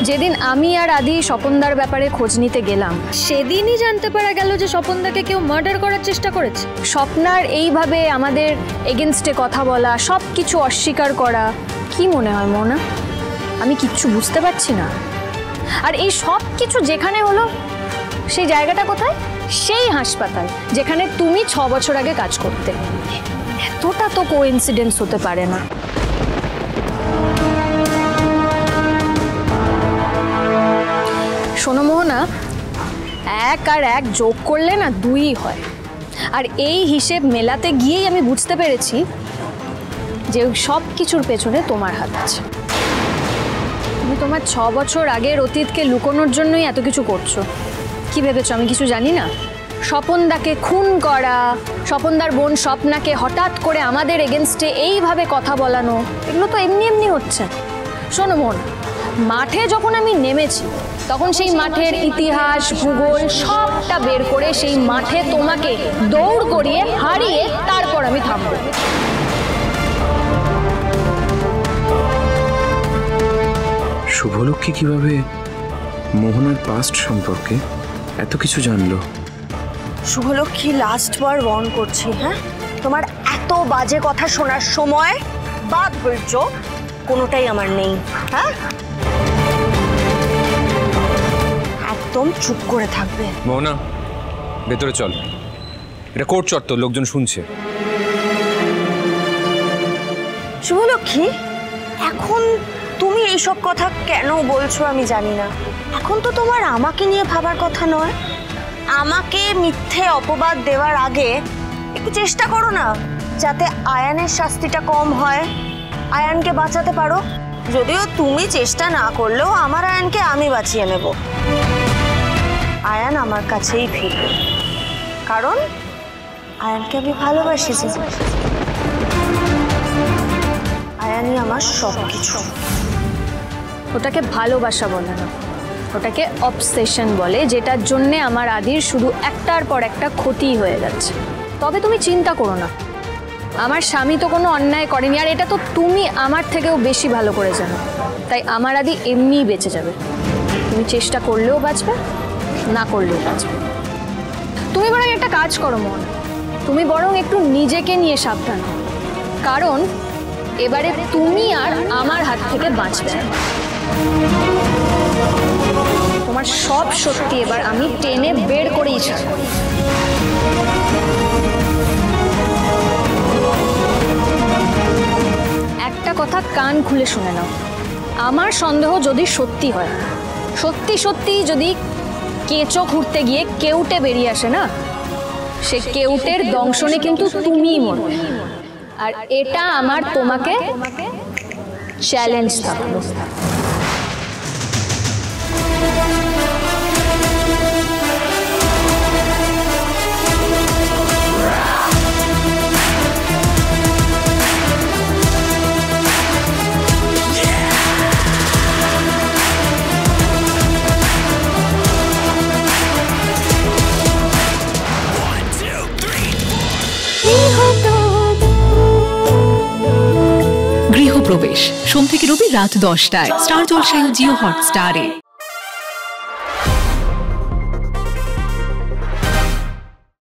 যেদিন আমি আর আদি স্বপনদার ব্যাপারে খোঁজ নিতে গেলাম সেদিনই জানতে পারা গেল যে স্বপনদাকে কেউ মার্ডার করার চেষ্টা করেছে। স্বপ্নার এইভাবে আমাদের এগেনস্টে কথা বলা, সব কিছু অস্বীকার করা, কি মনে হয় মোনা আমি কিচ্ছু বুঝতে পারছি না? আর এই সব কিছু যেখানে হলো সেই জায়গাটা কোথায়? সেই হাসপাতাল যেখানে তুমি 6 বছর আগে কাজ করতে। এতটা তো কোইন্সিডেন্স হতে পারে না। শোনো মোহনা, 1 আর 1 যোগ করলে না 2ই হয়। আর এই হিসেব মেলাতে গিয়েই আমি বুঝতে পেরেছি যে সব কিছুর পেছনে তোমার হাত আছে। তুমি তোমার 6 বছর আগের অতীতকে লুকোনোর জন্যই এত কিছু করছো। কি ভেবেছো আমি কিছু জানি না? স্বপনদাকে খুন করা, স্বপনদার বোন স্বপ্নাকে হঠাৎ করে আমাদের এগেনস্টে এইভাবে কথা বলানো, এগুলো তো এমনি এমনি হচ্ছে। শোনো মন, মাঠে যখন আমি নেমেছি তখন সেই মাঠের ইতিহাস ভূগোল সবটা বের করে সেই মাঠে তোমাকে দৌড় করিয়ে হারিয়ে তারপর আমি থামব। শুভলক্ষ্মী কিভাবে মোহনার পাস্ট সম্পর্কে এত কিছু জানলো? শুভলক্ষ্মী লাস্ট বার ওয়ার্ন করছি, হ্যাঁ তোমার এত বাজে কথা শোনার সময় বা ধৈর্য কোনোটাই আমার নেই। হ্যাঁ একদম চুপ করে থাকবে। মোহনা ভেতরে চল, এটা কোর্ট চত্বর, লোকজন শুনছে। শুভলক্ষ্মী এখন তুমি এইসব কথা কেন বলছো আমি জানি না। এখন তো তোমার আমাকে নিয়ে ভাবার কথা নয়। আমাকে মিথ্যে অপবাদ দেওয়ার আগে একটু চেষ্টা করো না যাতে আয়ানের শাস্তিটা কম হয়, আয়ানকে বাঁচাতে পারো। যদিও তুমি চেষ্টা না করলেও আমার আয়ানকে আমি বাঁচিয়ে নেব। আয়ান আমার কাছেই ফিরবে, কারণ আয়ানকে আমি ভালোবাসি। আয়ানই আমার সব কিছু। ওটাকে ভালোবাসা বলে না, ওটাকে অবসেশন বলে, যেটার জন্যে আমার আদির শুধু একটার পর একটা ক্ষতি হয়ে যাচ্ছে। তবে তুমি চিন্তা করো না, আমার স্বামী তো কোনো অন্যায় করেনি, আর এটা তো তুমি আমার থেকেও বেশি ভালো করে জানো। তাই আমার আদি এমনিই বেঁচে যাবে। তুমি চেষ্টা করলেও বাঁচবে, না করলেও বাঁচবে। তুমি বরং একটা কাজ করো মন, তুমি বরং একটু নিজেকে নিয়ে সাবধান, কারণ এবারে তুমি আর আমার হাত থেকে বাঁচবে না। তোমার সব সত্যি এবার আমি টেনে বের করেই ছাড়ব। একটা কথা কান খুলে শুনে নাও, আমার সন্দেহ যদি সত্যি হয়, সত্যি সত্যি যদি কেঁচো খুঁড়তে গিয়ে কেউটে বেরিয়ে আসে না, সে কেউটের দংশনে কিন্তু তুমিই মরবে। আর এটা আমার তোমাকে চ্যালেঞ্জ থাকলো। গৃহপ্রবেশ সোম থেকে রবি রাত 10টায় স্টার জলসায় ও জিও হটস্টারে।